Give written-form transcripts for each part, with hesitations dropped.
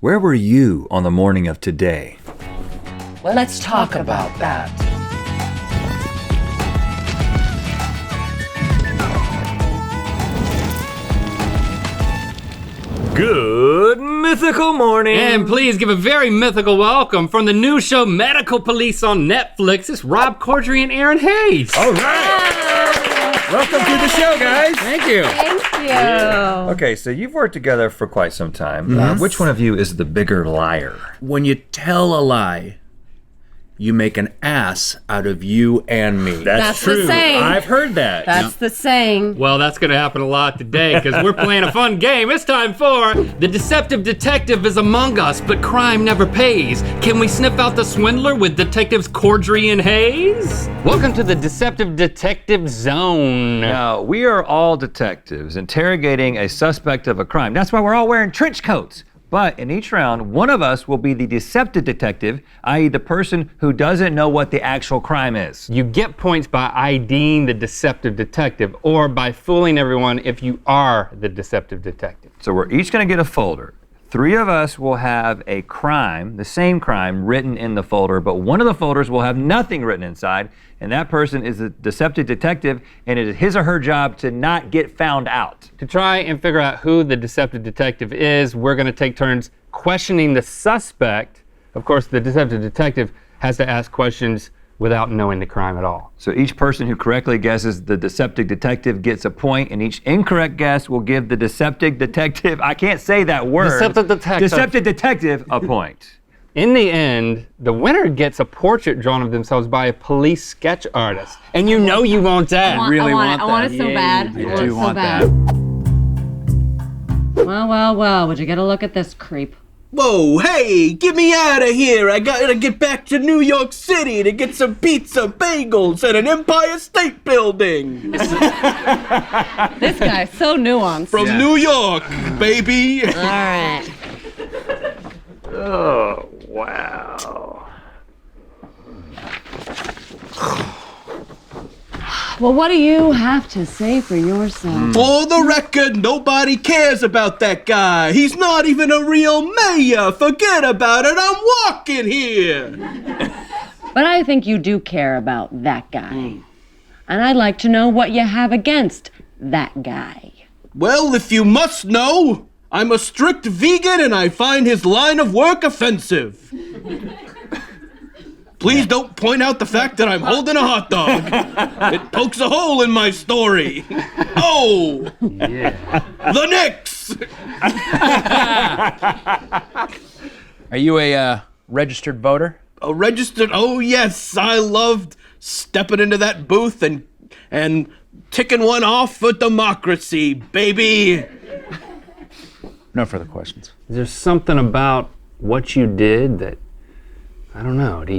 Where were you on the morning of today? Let's talk about that. Good mythical morning. And please give a very mythical welcome from the new show Medical Police on Netflix. It's Rob Corddry and Erinn Hayes. All right. Welcome to the show, guys. Thank you. Thank you. Okay, so you've worked together for quite some time. Yes. Which one of you is the bigger liar? When you tell a lie, you make an ass out of you and me. That's the saying. I've heard that. That's the saying. Well, that's gonna happen a lot today because we're playing a fun game. It's time for The Deceptive Detective is Among Us, but crime never pays. Can we sniff out the swindler with detectives Corddry and Hayes? Welcome to the Deceptive Detective Zone. Now, we are all detectives interrogating a suspect of a crime. That's why we're all wearing trench coats. But in each round, one of us will be the deceptive detective, i.e. the person who doesn't know what the actual crime is. You get points by IDing the deceptive detective or by fooling everyone if you are the deceptive detective. So we're each gonna get a folder. 3 of us will have a crime, the same crime, written in the folder, but one of the folders will have nothing written inside, and that person is the deceptive detective, and it is his or her job to not get found out. To try and figure out who the deceptive detective is, we're gonna take turns questioning the suspect. Of course, the deceptive detective has to ask questions without knowing the crime at all. So each person who correctly guesses the deceptive detective gets a point, and each incorrect guess will give the deceptive detective, I can't say that word. Deceptive detective a point. In the end, the winner gets a portrait drawn of themselves by a police sketch artist. And you know you want that. I want it so bad. You I do want that. Well, would you get a look at this creep? Whoa, hey, get me out of here. I gotta get back to New York City to get some pizza, bagels, and an Empire State Building. This guy's so nuanced. From New York, baby. All right. Oh, wow. Well, what do you have to say for yourself? For the record, nobody cares about that guy. He's not even a real mayor. Forget about it. I'm walking here. But I think you do care about that guy. And I'd like to know what you have against that guy. Well, if you must know, I'm a strict vegan and I find his line of work offensive. Please don't point out the fact that I'm holding a hot dog. It pokes a hole in my story. Oh! Yeah. The Knicks! Are you a registered voter? A registered, oh yes, I loved stepping into that booth and ticking one off for democracy, baby. No further questions. Is there something about what you did that, I don't know, do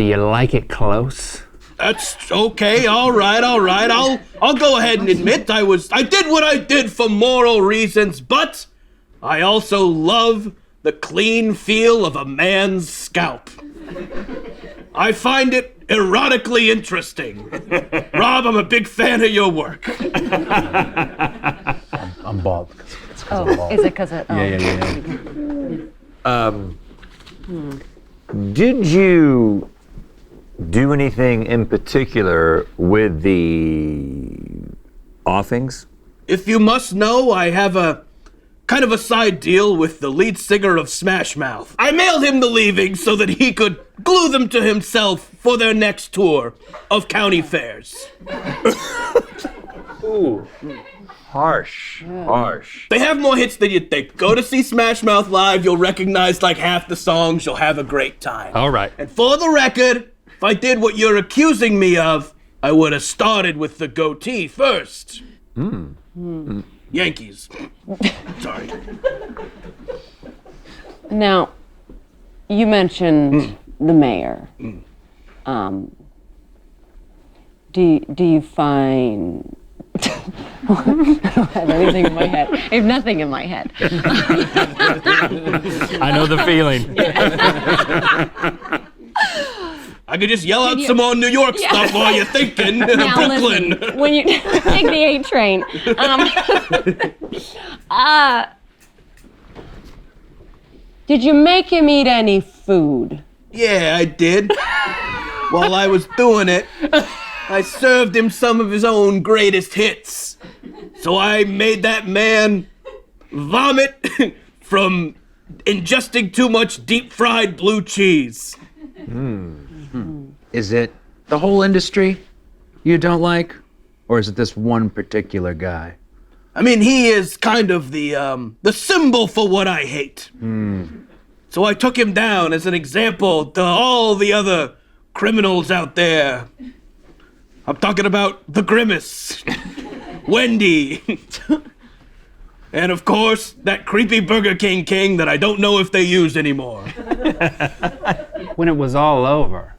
you like it close? That's okay, all right. I'll go ahead and admit I did what I did for moral reasons, but I also love the clean feel of a man's scalp. I find it erotically interesting. Rob, I'm a big fan of your work. I'm bald. Is it because of... Yeah. Did you do anything in particular with the offings? If you must know, I have a kind of a side deal with the lead singer of Smash Mouth. I mailed him the leavings so that he could glue them to himself for their next tour of county fairs. Ooh. Harsh. They have more hits than you'd think. Go to see Smash Mouth live, you'll recognize like half the songs, you'll have a great time. All right. And for the record, if I did what you're accusing me of, I would have started with the goatee first. Yankees. Sorry. Now, you mentioned the mayor. Do you find... I don't have anything in my head. I have nothing in my head. I know the feeling. I could just yell out some more New York stuff while you're thinking. Now Brooklyn. listen, when you take the A train, Did you make him eat any food? Yeah, I did. While I was doing it, I served him some of his own greatest hits. So I made that man vomit from ingesting too much deep-fried blue cheese. Is it the whole industry you don't like? Or is it this one particular guy? I mean, he is kind of the symbol for what I hate. So I took him down as an example to all the other criminals out there. I'm talking about the Grimace, Wendy, and of course, that creepy Burger King that I don't know if they use anymore. When it was all over,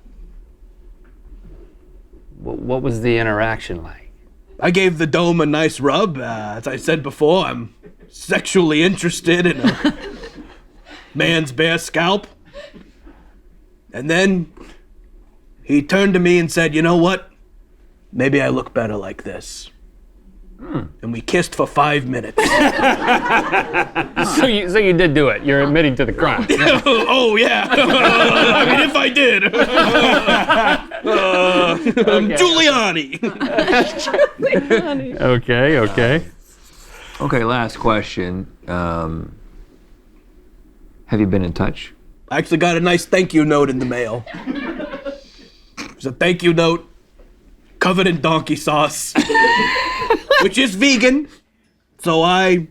what was the interaction like? I gave the dome a nice rub. As I said before, I'm sexually interested in a man's bare scalp. And then he turned to me and said, "You know what? Maybe I look better like this." And we kissed for 5 minutes. So you did do it. You're admitting to the crime. Oh, yeah. I mean, if I did. Giuliani. Okay. Okay, last question. Have you been in touch? I actually got a nice thank you note in the mail. It's a thank you note covered in donkey sauce, which is vegan. So I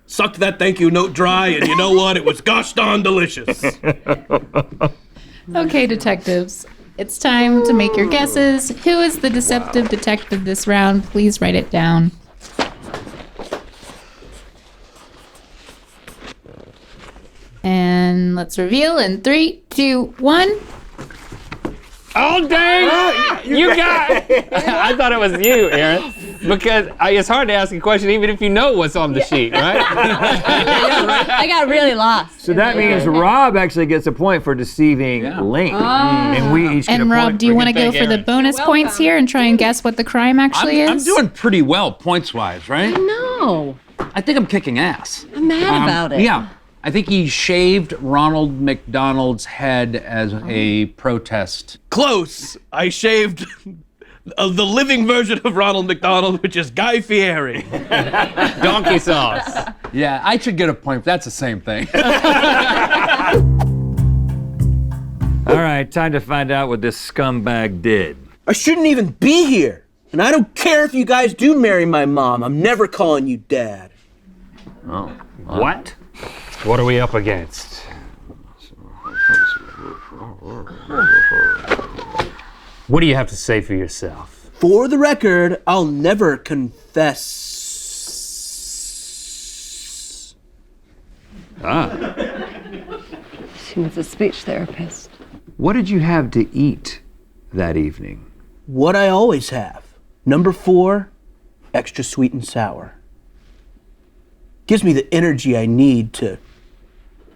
sucked that thank you note dry, and you know what? It was gosh darn delicious. Okay, detectives. It's time to make your guesses. Who is the deceptive detective this round? Please write it down. And let's reveal in 3, 2, 1. Oh, dang! You got it! I thought it was you, Erinn. Because it's hard to ask a question even if you know what's on the sheet, right? I got really lost. So that means Rob actually gets a point for deceiving Link. And we each get a And point. Rob, do you want to go for the bonus points here and try and guess what the crime actually I'm is? doing pretty well points-wise, right? No, I think I'm kicking ass. I'm mad about it. Yeah. I think he shaved Ronald McDonald's head as a protest. Close. I shaved the living version of Ronald McDonald, which is Guy Fieri. Donkey sauce. Yeah, I should get a point. That's the same thing. All right, time to find out what this scumbag did. I shouldn't even be here. And I don't care if you guys do marry my mom. I'm never calling you dad. What? What are we up against? What do you have to say for yourself? For the record, I'll never confess. She needs a speech therapist. What did you have to eat that evening? What I always have. Number 4, extra sweet and sour. Gives me the energy I need to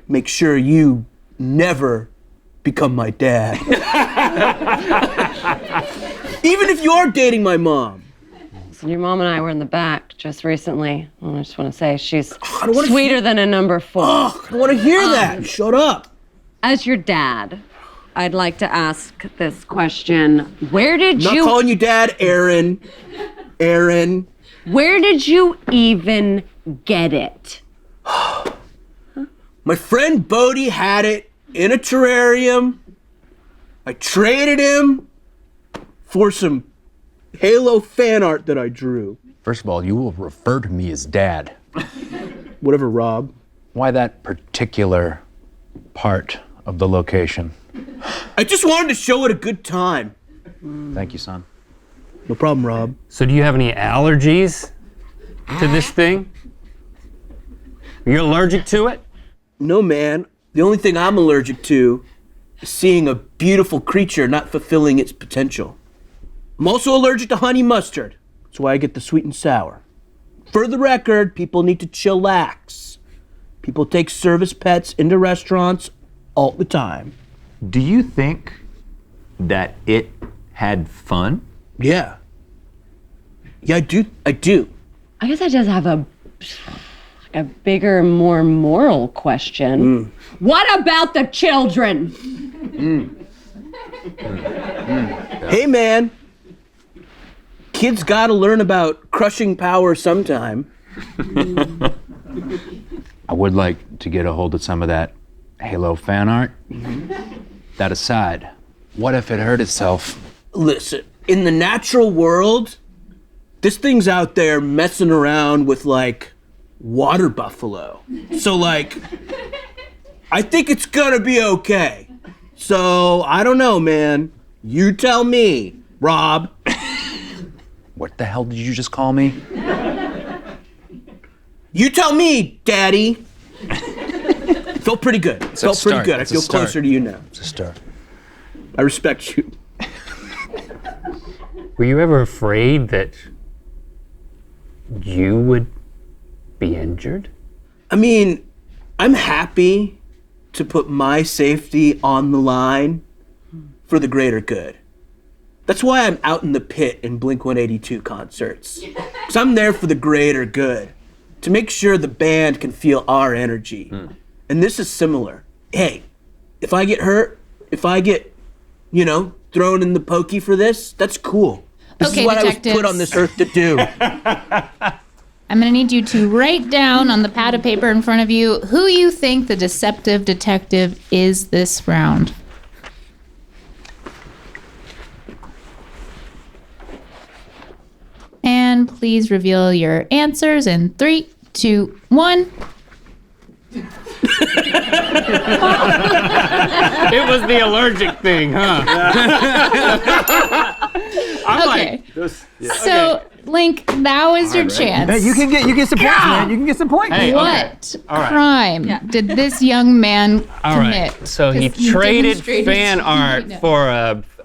make sure you never become my dad. Even if you are dating my mom. So your mom and I were in the back just recently. I just want to say she's don't wanna sweeter than a number 4. Oh, I don't want to hear that. Shut up. As your dad, I'd like to ask this question. Where did Not you calling you dad, Erinn. Erinn. Where did you even get it? My friend Bodie had it in a terrarium. I traded him for some Halo fan art that I drew. First of all, you will refer to me as Dad. Whatever, Rob. Why that particular part of the location? I just wanted to show it a good time. Thank you, son. No problem, Rob. So do you have any allergies to this thing? Are you allergic to it? No, man. The only thing I'm allergic to is seeing a beautiful creature not fulfilling its potential. I'm also allergic to honey mustard. That's why I get the sweet and sour. For the record, people need to chillax. People take service pets into restaurants all the time. Do you think that it had fun? Yeah. Yeah, I do. I guess I just have a bigger, more moral question. What about the children? Hey, man. Kids gotta learn about crushing power sometime. I would like to get a hold of some of that Halo fan art. That aside, what if it hurt itself? Listen, in the natural world, this thing's out there messing around with, like, water buffalo. So, like, I think it's gonna be okay. So, I don't know, man. You tell me, Rob. What the hell did you just call me? You tell me, Daddy. Felt pretty good. Felt pretty good. I feel closer to you now. It's a start. I respect you. Were you ever afraid that you would be injured? I mean, I'm happy to put my safety on the line for the greater good. That's why I'm out in the pit in Blink-182 concerts. Because I'm there for the greater good, to make sure the band can feel our energy. And this is similar. Hey, if I get hurt, if I get, thrown in the pokey for this, that's cool. This Okay, is what detectives. I was put on this earth to do. I'm going to need you to write down on the pad of paper in front of you who you think the deceptive detective is this round. And please reveal your answers in 3, 2, 1. It was the allergic thing, huh? Okay. So, Link, now is your chance. Hey, you get some points, man. You can get some points. Hey, What All right. crime did this young man All commit? right. So he 'Cause you traded demonstrated fan to me art that- for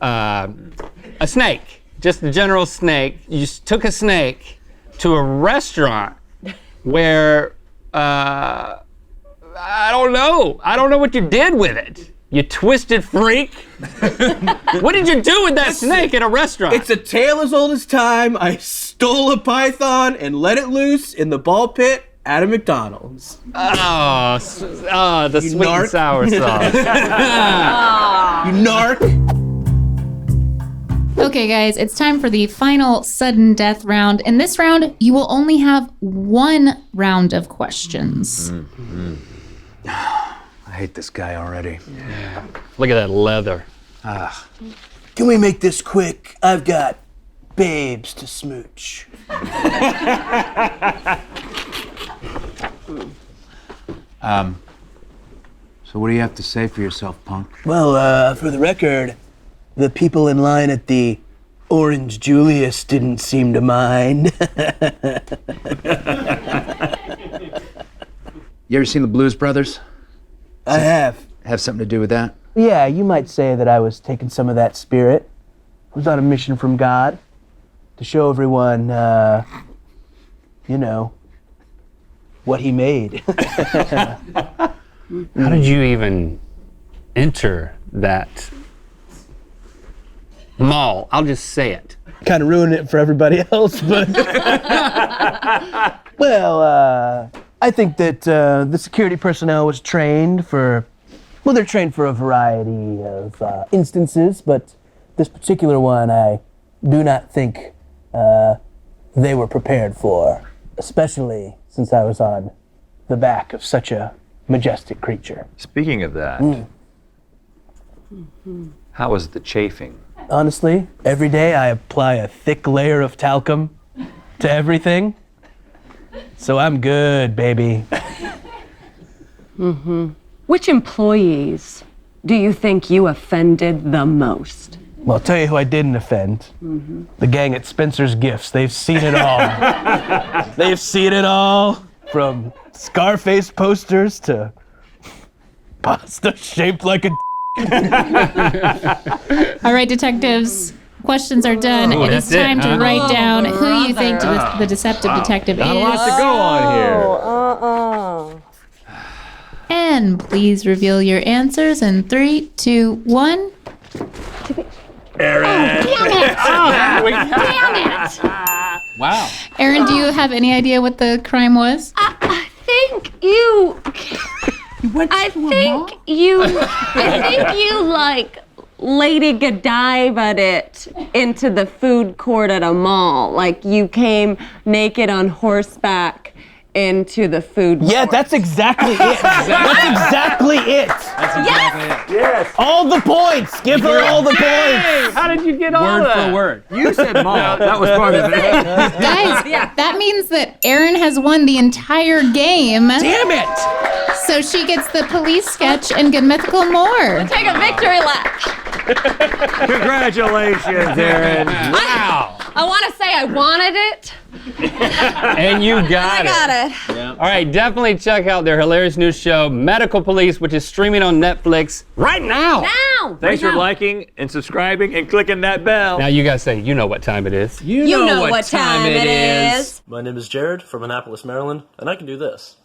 a snake, just a general snake. You took a snake to a restaurant where I don't know. I don't know what you did with it. You twisted freak. What did you do with that snake at a restaurant? It's a tale as old as time. I stole a python and let it loose in the ball pit at a McDonald's. the sweet narc. and sour sauce. You narc. Okay, guys, it's time for the final sudden death round. In this round, you will only have one round of questions. I hate this guy already. Look at that leather. Can we make this quick? I've got babes to smooch. So what do you have to say for yourself, punk? Well, for the record, the people in line at the Orange Julius didn't seem to mind. You ever seen the Blues Brothers? I have. Have something to do with that? Yeah, you might say that I was taking some of that spirit. I was on a mission from God to show everyone, what he made. How did you even enter that mall? I'll just say it. Kind of ruined it for everybody else, but... Well, I think that the security personnel was trained for... Well, they're trained for a variety of instances, but this particular one I do not think they were prepared for, especially since I was on the back of such a majestic creature. Speaking of that, how was the chafing? Honestly, every day I apply a thick layer of talcum to everything, so I'm good, baby. Which employees do you think you offended the most? Well, I'll tell you who I didn't offend. The gang at Spencer's Gifts. They've seen it all. They've seen it all, from Scarface posters to pasta shaped like a All right, detectives, questions are done. It is that's it, time to huh? write down who you think the deceptive detective Not a lot is. to go on here. And please reveal your answers in 3, 2, 1. Wow. Erinn, do you have any idea what the crime was? I think think you like Lady Godiva it into the food court at a mall. Like you came naked on horseback into the food court. Yeah, that's exactly it. That's exactly it. That's exactly it. Yes. All the points. Give her all the points. How did you get all Word that? for word. You said mall. That was part of it. Guys, that means that Erinn has won the entire game. Damn it. So she gets the police sketch and Good Mythical more. Take a victory lap. Congratulations, Erinn. Wow. I want to say I wanted it. And you got I got it. All right, definitely check out their hilarious new show, Medical Police, which is streaming on Netflix right now. Now. Thanks for liking and subscribing and clicking that bell. Now you guys say, you know what time it is. You know what time it is. My name is Jared from Annapolis, Maryland, and I can do this.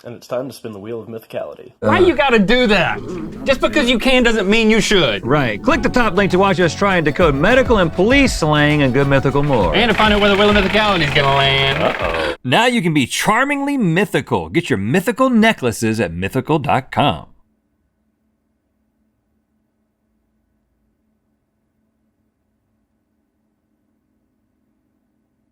And it's time to spin the wheel of mythicality. Why you gotta do that? Just because you can doesn't mean you should. Right. Click the top link to watch us try and decode medical and police slang and Good Mythical more. And to find out where the wheel of mythicality is gonna land. Now you can be charmingly mythical. Get your mythical necklaces at mythical.com.